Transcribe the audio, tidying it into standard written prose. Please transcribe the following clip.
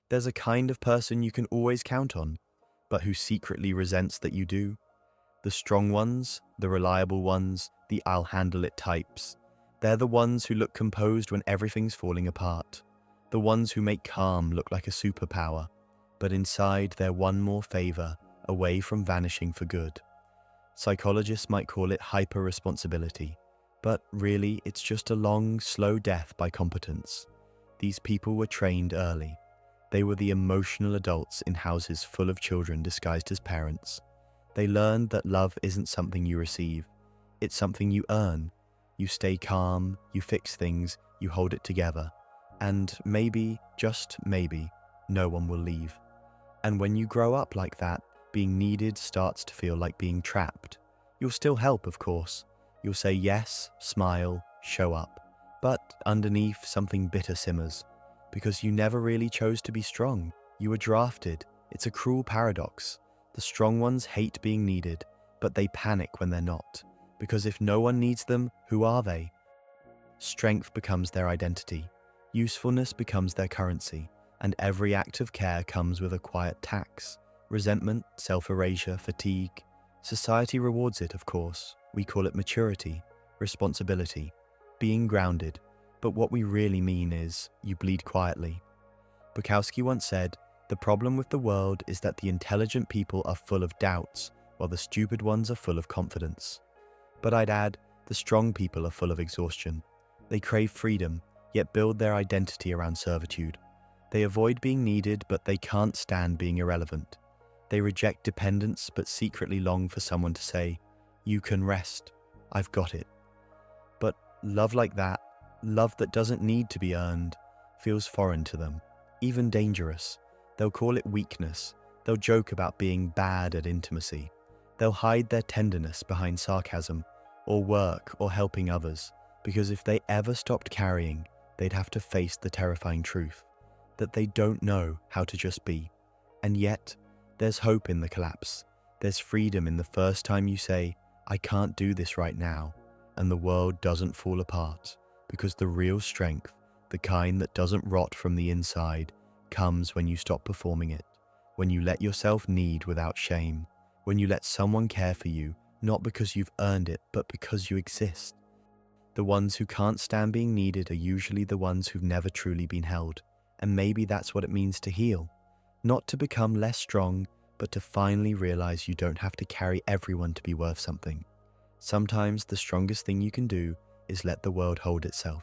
There's a kind of person you can always count on, but who secretly resents that you do. The strong ones, the reliable ones, the I'll handle it types. They're the ones who look composed when everything's falling apart. The ones who make calm look like a superpower, but inside they're one more favor away from vanishing for good. Psychologists might call it hyper-responsibility, but really it's just a long, slow death by competence. These people were trained early. They were the emotional adults in houses full of children disguised as parents. They learned that love isn't something you receive, it's something you earn. You stay calm, you fix things, you hold it together. And maybe, just maybe, no one will leave. And when you grow up like that, being needed starts to feel like being trapped. You'll still help, of course. You'll say yes, smile, show up. But underneath, something bitter simmers. Because you never really chose to be strong. You were drafted. It's a cruel paradox. The strong ones hate being needed, but they panic when they're not. Because if no one needs them, who are they? Strength becomes their identity. Usefulness becomes their currency. And every act of care comes with a quiet tax. Resentment, self-erasure, fatigue. Society rewards it, of course. We call it maturity, responsibility, being grounded. But what we really mean is, you bleed quietly. Bukowski once said, "The problem with the world is that the intelligent people are full of doubts, while the stupid ones are full of confidence." But I'd add, the strong people are full of exhaustion. They crave freedom, yet build their identity around servitude. They avoid being needed, but they can't stand being irrelevant. They reject dependence, but secretly long for someone to say, "You can rest, I've got it." But love like that, love that doesn't need to be earned, feels foreign to them, even dangerous. They'll call it weakness. They'll joke about being bad at intimacy. They'll hide their tenderness behind sarcasm, or work, or helping others, because if they ever stopped carrying, they'd have to face the terrifying truth that they don't know how to just be. And yet, there's hope in the collapse. There's freedom in the first time you say, "I can't do this right now," and the world doesn't fall apart, because the real strength, the kind that doesn't rot from the inside, comes when you stop performing it, when you let yourself need without shame, when you let someone care for you, not because you've earned it, but because you exist. The ones who can't stand being needed are usually the ones who've never truly been held. And maybe that's what it means to heal. Not to become less strong, but to finally realize you don't have to carry everyone to be worth something. Sometimes the strongest thing you can do is let the world hold itself.